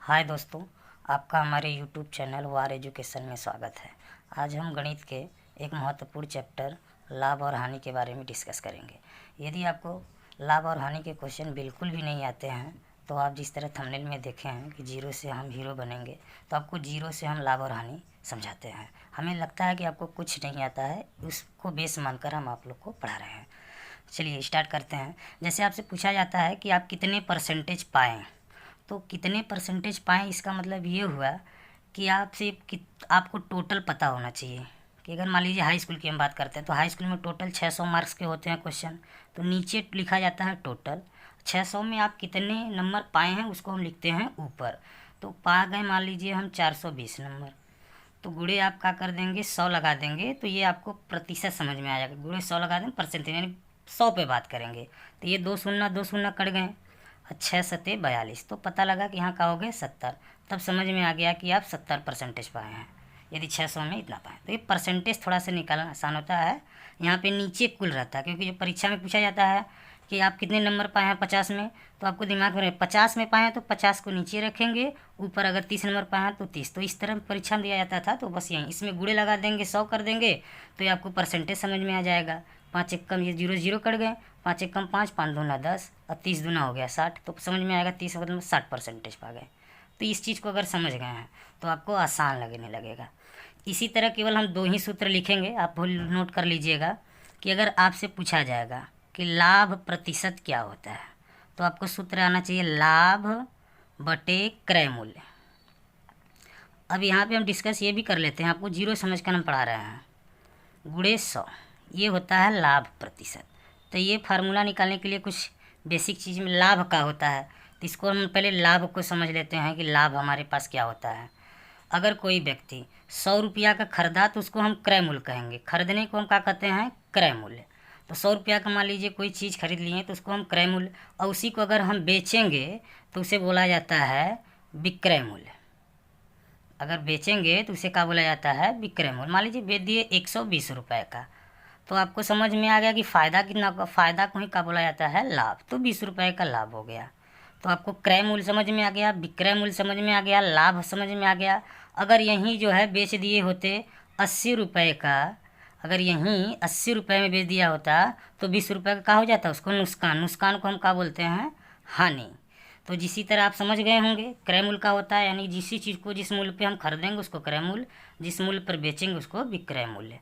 हाय दोस्तों, आपका हमारे यूट्यूब चैनल वार एजुकेशन में स्वागत है। आज हम गणित के एक महत्वपूर्ण चैप्टर लाभ और हानि के बारे में डिस्कस करेंगे। यदि आपको लाभ और हानि के क्वेश्चन बिल्कुल भी नहीं आते हैं तो आप जिस तरह थंबनेल में देखे हैं कि जीरो से हम हीरो बनेंगे, तो आपको जीरो से हम लाभ और हानि समझाते हैं। हमें लगता है कि आपको कुछ नहीं आता है, उसको बेस मानकर हम आप लोग को पढ़ा रहे हैं। चलिए स्टार्ट करते हैं। जैसे आपसे पूछा जाता है कि आप कितने परसेंटेज पाएँ, तो कितने परसेंटेज पाएँ इसका मतलब ये हुआ कि आपको टोटल पता होना चाहिए। कि अगर मान लीजिए हाई स्कूल की हम बात करते हैं तो हाई स्कूल में टोटल 600 मार्क्स के होते हैं क्वेश्चन, तो नीचे लिखा जाता है टोटल। 600 में आप कितने नंबर पाए हैं उसको हम लिखते हैं ऊपर। तो पा गए मान लीजिए हम 420 नंबर, तो गुणे आप क्या कर देंगे 100 लगा देंगे, तो ये आपको प्रतिशत समझ में आ जाएगा। गुणे 100 लगा देंगे परसेंटेज यानी 100 पे बात करेंगे, तो ये दो शून्य कट गए, 6×7=42, तो पता लगा कि यहाँ का हो गए 70। तब समझ में आ गया कि आप 70 परसेंटेज पाए हैं यदि 600 में इतना पाए। तो ये परसेंटेज थोड़ा सा निकालना आसान होता है। यहाँ पे नीचे कुल रहता है, क्योंकि जो परीक्षा में पूछा जाता है कि आप कितने नंबर पाए हैं 50 में, तो आपको दिमाग में रहे 50 में पाए हैं तो 50 को नीचे रखेंगे, ऊपर अगर 30 नंबर पाए हैं तो 30। तो इस तरह परीक्षा में दिया जाता था। तो बस यहीं इसमें गुणे लगा देंगे, 100 कर देंगे, तो ये आपको परसेंटेज समझ में आ जाएगा। 5×1 ये जीरो जीरो कट गए, 5×1 5, 5×2 10 और 30×2 हो गया 60। तो समझ में आएगा 30 मतलब 60 परसेंटेज पा गए। तो इस चीज़ को अगर समझ गए हैं तो आपको आसान लगने लगेगा। इसी तरह केवल हम दो ही सूत्र लिखेंगे, आप नोट कर लीजिएगा कि अगर आपसे पूछा जाएगा कि लाभ प्रतिशत क्या होता है, तो आपको सूत्र आना चाहिए लाभ बटे क्रय मूल्य। अब यहाँ पे हम डिस्कस ये भी कर लेते हैं, आपको जीरो समझ कर हम पढ़ा रहे हैं। गुणे 100 ये होता है लाभ प्रतिशत। तो ये फार्मूला निकालने के लिए कुछ बेसिक चीज़ में लाभ का होता है, तो इसको हम पहले लाभ को समझ लेते हैं कि लाभ हमारे पास क्या होता है। अगर कोई व्यक्ति 100 रुपया का खरीदा तो उसको हम क्रय मूल्य कहेंगे। खरीदने को हम क्या कहते हैं, क्रय मूल्य। तो 100 रुपया का मान लीजिए कोई चीज़ खरीद लिए तो उसको हम क्रय मूल्य, और उसी को अगर हम बेचेंगे तो उसे बोला जाता है विक्रय मूल्य। अगर बेचेंगे तो उसे क्या बोला जाता है, विक्रय मूल्य। मान लीजिए बेच दिए 120 रुपये का, तो आपको समझ में आ गया कि फ़ायदा कितना का, फ़ायदा को ही क्या बोला जाता है, लाभ। तो 20 रुपये का लाभ हो गया। तो आपको क्रय मूल्य समझ में आ गया, विक्रय मूल्य समझ में आ गया, लाभ समझ में आ गया। अगर यहीं जो है बेच दिए होते 80 रुपये का, अगर यहीं 80 रुपये में बेच दिया होता तो 20 रुपये का क्या हो जाता, उसको नुकसान। नुकसान को हम क्या बोलते हैं, हानि। तो जिसी तरह आप समझ गए होंगे क्रय मूल्य का होता है, यानी जिस चीज़ को जिस मूल्य पे हम खरीदेंगे उसको क्रय मूल्य, जिस मूल्य पर बेचेंगे उसको विक्रय मूल्य।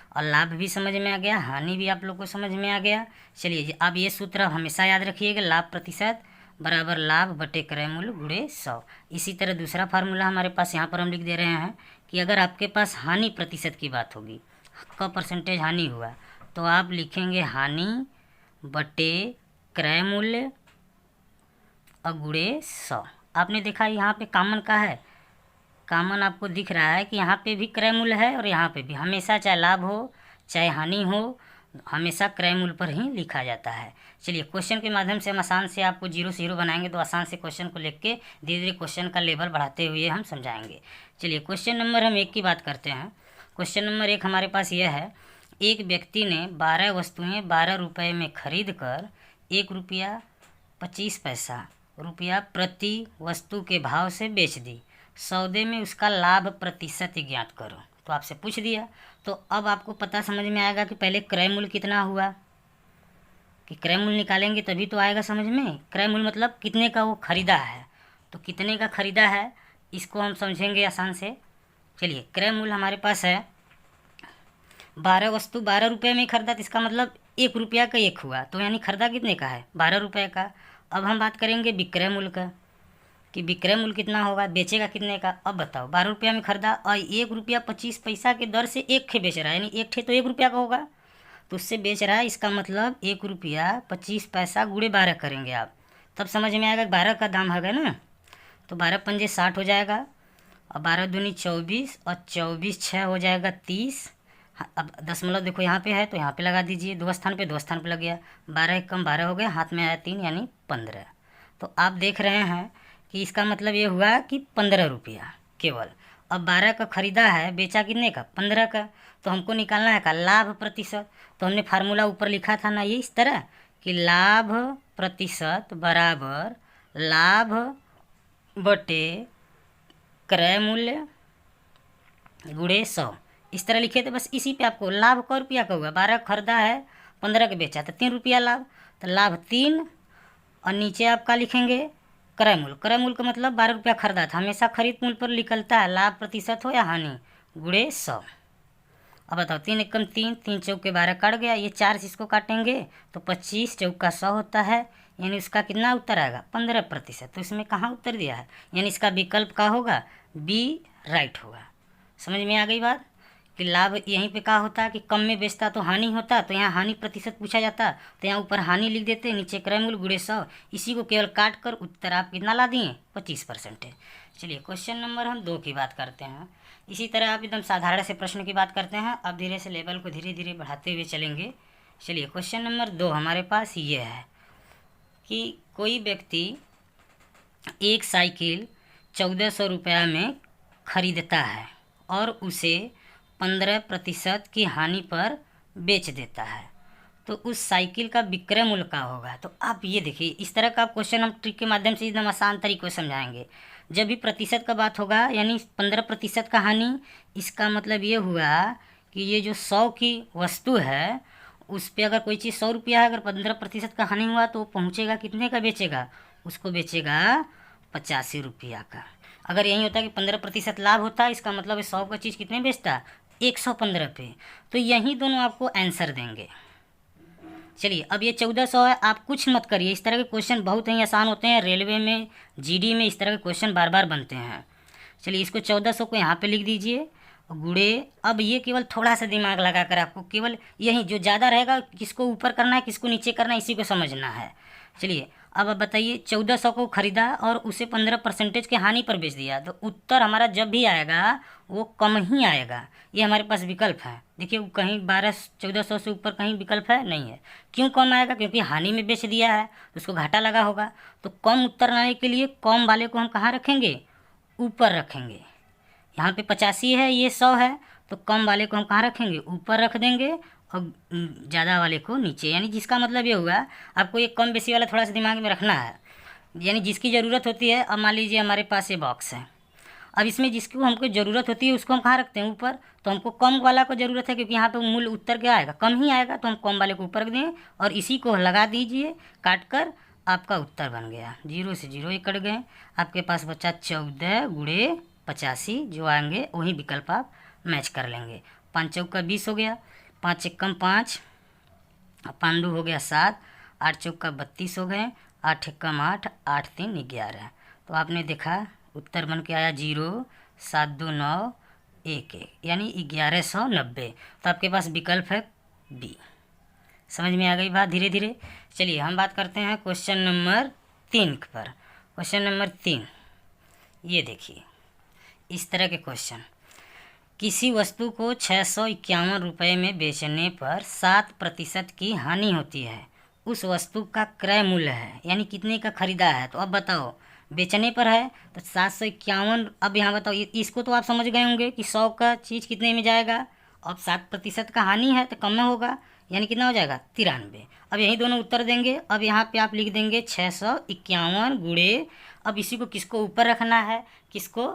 और लाभ भी समझ में आ गया, हानि भी आप लोग को समझ में आ गया। चलिए अब ये सूत्र हमेशा याद रखिएगा, लाभ प्रतिशत बराबर लाभ बटे क्रय मूल्य गुणे 100। इसी तरह दूसरा फार्मूला हमारे पास यहाँ पर हम लिख दे रहे हैं कि अगर आपके पास हानि प्रतिशत की बात होगी, का परसेंटेज हानि हुआ, तो आप लिखेंगे हानि बटे क्रय मूल्य और गुणे 100। आपने देखा यहाँ पे कॉमन का है, कॉमन आपको दिख रहा है कि यहाँ पे भी क्रय मूल्य है और यहाँ पे भी। हमेशा चाहे लाभ हो चाहे हानि हो, हमेशा क्रय मूल्य पर ही लिखा जाता है। चलिए क्वेश्चन के माध्यम से हम आसान से आपको जीरो से हीरो बनाएंगे, तो आसान से क्वेश्चन को लिख के धीरे धीरे क्वेश्चन का लेवल बढ़ाते हुए हम समझाएंगे। चलिए क्वेश्चन नंबर हम 1 की बात करते हैं। क्वेश्चन नंबर 1 हमारे पास यह है, एक व्यक्ति ने 12 वस्तुएँ 12 रुपये में खरीद कर 1 रुपया 25 पैसा रुपया प्रति वस्तु के भाव से बेच दी। सौदे में उसका लाभ प्रतिशत ज्ञात करो। तो आपसे पूछ दिया, तो अब आपको पता समझ में आएगा कि पहले क्रय मूल्य कितना हुआ, कि क्रय मूल्य निकालेंगे तभी तो आएगा समझ में। क्रय मूल्य मतलब कितने का वो खरीदा है, तो कितने का खरीदा है इसको हम समझेंगे आसान से। चलिए क्रय मूल्य हमारे पास है 12 वस्तु 12 रुपये में खरीदा, तो इसका मतलब 1 रुपया का 1 हुआ, तो यानी खरीदा कितने का है, 12 रुपये का। अब हम बात करेंगे विक्रय मूल्य का, कि विक्रय मूल्य कितना होगा, बेचेगा कितने का। अब बताओ 12 रुपया में खरीदा और 1 रुपया 25 पैसा के दर से एक ठे बेच रहा है, यानी एक ठे तो 1 रुपया का होगा, तो उससे बेच रहा है। इसका मतलब 1 रुपया 25 पैसा गुणे 12 करेंगे आप, तब समझ में आएगा 12 का दाम है ना। तो 12×5 60 हो जाएगा, और 12×2 24, और 24×6 हो जाएगा 30। अब दशमलव देखो यहाँ पे है तो यहाँ पे लगा दीजिए, दो स्थान पे लग गया। 12 कम 12 हो गया, हाथ में आया 3 यानी 15। तो आप देख रहे हैं कि इसका मतलब ये हुआ कि 15 रुपया केवल। अब 12 का खरीदा है, बेचा कितने का, 15 का। तो हमको निकालना है का लाभ प्रतिशत। तो हमने फार्मूला ऊपर लिखा था ना ये इस तरह कि लाभ प्रतिशत बराबर लाभ बटे क्रय मूल्य गुणे 100, इस तरह लिखे थे। बस इसी पे आपको लाभ क रुपया का हुआ, 12 खरीदा है 15 के बेचा तो 3 रुपया लाभ, तो लाभ 3। और नीचे आप क्या लिखेंगे, क्रय मूल्य। क्रय मूल्य का मतलब 12 रुपया खरीदा था, हमेशा खरीद मूल्य पर निकलता है, लाभ प्रतिशत हो या हानि, गुणे 100। अब बताओ 3 एकम 3, 3 चौक के 12 कट गया, ये 4 से इसको काटेंगे तो 25 चौक का 100 होता है, यानी इसका कितना उत्तर आएगा 15%। तो इसमें कहाँ उत्तर दिया है, यानी इसका विकल्प का होगा बी राइट होगा। समझ में आ गई बात कि लाभ यहीं पे क्या होता है कि कम में बेचता तो हानि होता, तो यहाँ हानि प्रतिशत पूछा जाता तो यहाँ ऊपर हानि लिख देते, नीचे क्रय मूल्य गुणे 100, इसी को केवल काट कर उत्तर आप कितना ला दिए 25% है। चलिए क्वेश्चन नंबर हम 2 की बात करते हैं। इसी तरह आप एकदम साधारण से प्रश्न की बात करते हैं, अब धीरे से लेवल को धीरे धीरे बढ़ाते हुए चलेंगे। चलिए क्वेश्चन नंबर 2 हमारे पास ये है कि कोई व्यक्ति एक साइकिल 1400 रुपया में खरीदता है और उसे 15% की हानि पर बेच देता है, तो उस साइकिल का विक्रय मूल्य क्या होगा। तो आप ये देखिए, इस तरह का क्वेश्चन हम ट्रिक के माध्यम से एकदम आसान तरीके से समझाएंगे। जब भी प्रतिशत का बात होगा यानी 15% का हानि, इसका मतलब ये हुआ कि ये जो 100 की वस्तु है उस पर अगर कोई चीज़ 100 रुपया है, अगर 15% का हानि हुआ तो वो पहुँचेगा कितने का बेचेगा, उसको बेचेगा 85 रुपया का। अगर यही होता कि 15% लाभ होता, इसका मतलब 100 का चीज़ कितने बेचता 115 पे, तो यही दोनों आपको आंसर देंगे। चलिए अब ये 1400 है, आप कुछ मत करिए, इस तरह के क्वेश्चन बहुत ही आसान होते हैं, रेलवे में जीडी में इस तरह के क्वेश्चन बार बार बनते हैं। चलिए इसको 1400 को यहाँ पे लिख दीजिए गुणे, अब ये केवल थोड़ा सा दिमाग लगाकर आपको केवल यही जो ज़्यादा रहेगा किसको ऊपर करना है किसको नीचे करना है इसी को समझना है। चलिए अब आप बताइए 1400 को खरीदा और उसे 15% के हानि पर बेच दिया, तो उत्तर हमारा जब भी आएगा वो कम ही आएगा। ये हमारे पास विकल्प है, देखिए कहीं 1400 से ऊपर कहीं विकल्प है नहीं है। क्यों कम आएगा, क्योंकि हानि में बेच दिया है तो उसको घाटा लगा होगा। तो कम उत्तर लाने के लिए कम वाले को हम कहाँ रखेंगे, ऊपर रखेंगे। यहाँ पे 85 है, ये 100 है, तो कम वाले को हम कहाँ रखेंगे, ऊपर रख देंगे और ज़्यादा वाले को नीचे। यानी जिसका मतलब ये हुआ आपको ये कम बेसी वाला थोड़ा सा दिमाग में रखना है, यानी जिसकी ज़रूरत होती है। अब मान लीजिए हमारे पास ये बॉक्स है, अब इसमें जिसको हमको ज़रूरत होती है उसको हम कहाँ रखते हैं, ऊपर। तो हमको कम वाला को ज़रूरत है क्योंकि यहाँ पे मूल्य उत्तर क्या आएगा, कम ही आएगा, तो हम कम वाले को ऊपर रख दें और इसी को लगा दीजिए काट कर, आपका उत्तर बन गया। 0 से 0 ही कट गए, आपके पास बचा 14 गुणे 85, जो आएंगे वही विकल्प आप मैच कर लेंगे। 5 चौक का 20 हो गया, 5 एकम 5, 5 दो हो गया 7, 8 चौक का 32 हो गए, 8 एकम 8, 8 3 11। तो आपने देखा उत्तर बन के आया 0 7 2 9 1 1, यानी 1190। तो आपके पास विकल्प है बी। समझ में आ गई बात धीरे धीरे। चलिए हम बात करते हैं क्वेश्चन नंबर 3 पर। क्वेश्चन नंबर 3 ये देखिए, इस तरह के क्वेश्चन, किसी वस्तु को 651 रुपये में बेचने पर 7% की हानि होती है, उस वस्तु का क्रय मूल्य है, यानी कितने का खरीदा है। तो अब बताओ बेचने पर है तो 751। अब यहाँ बताओ इसको तो आप समझ गए होंगे कि 100 का चीज़ कितने में जाएगा, अब 7% का हानि है तो कम में होगा, यानी कितना हो जाएगा 93। अब यही दोनों उत्तर देंगे। अब यहाँ पे आप लिख देंगे 651 गुणे, अब इसी को किसको ऊपर रखना है किसको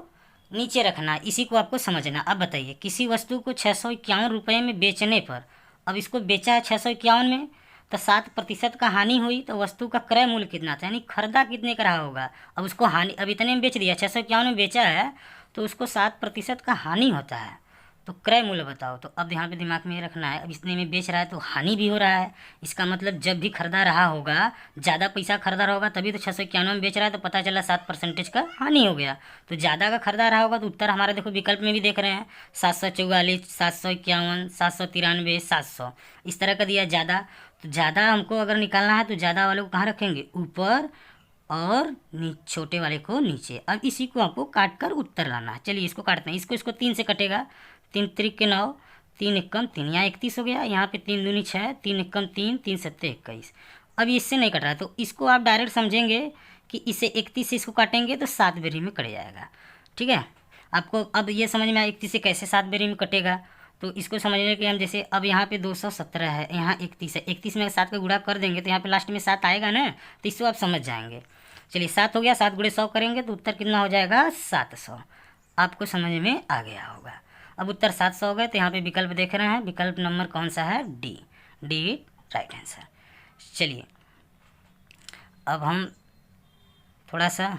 नीचे रखना है, इसी को आपको समझना। अब बताइए किसी वस्तु को 651 रुपये में बेचने पर, अब इसको बेचा है 651 में तो 7% का हानि हुई, तो वस्तु का क्रय मूल्य कितना था, यानी खरीदा कितने का रहा होगा। अब उसको हानि, अब इतने में बेच दिया 651 में बेचा है तो उसको 7% का हानि होता है, तो क्रय मूल्य बताओ। तो अब यहाँ पे दिमाग में ये रखना है, अब इतने में बेच रहा है तो हानि भी हो रहा है, इसका मतलब जब भी खरीदा रहा होगा ज़्यादा पैसा खरीदा रहा होगा तभी तो 691 में बेच रहा है, तो पता चला 7% का हानि हो गया। तो ज़्यादा का खरीदा रहा होगा तो उत्तर हमारा देखो विकल्प में भी देख रहे हैं 744 751 793 700, इस तरह का दिया ज़्यादा। तो ज़्यादा हमको अगर निकालना है तो ज़्यादा वाले को कहाँ रखेंगे, ऊपर, और छोटे वाले को नीचे। अब इसी को आपको काट कर उत्तर लाना है। चलिए इसको काटते हैं, इसको 3 से कटेगा, 3 त्रिक के 9, 3 एकम 3, यहाँ 31 हो गया, यहाँ पे 3 दूनी 6, 3 एकम 3, 3 सत्ते 21। अब इससे नहीं कट रहा तो इसको आप डायरेक्ट समझेंगे कि इसे 31 से इसको काटेंगे तो 7 बेरी में कट जाएगा। ठीक है, आपको अब ये समझ में आया 31 से कैसे 7 बेरी में कटेगा। तो इसको समझने के हम जैसे अब यहाँ पे 217 है, यहाँ 31 है, 31 में 7 का गुणा कर देंगे तो यहाँ पे लास्ट में 7 आएगा ना, तो इसको आप समझ जाएंगे। चलिए 7 हो गया, 7 गुणे 100 करेंगे तो उत्तर कितना हो जाएगा 700। आपको समझ में आ गया होगा। अब उत्तर 700 हो गए तो यहाँ पे विकल्प देख रहे हैं, विकल्प नंबर कौन सा है, डी, डी राइट आंसर। चलिए अब हम थोड़ा सा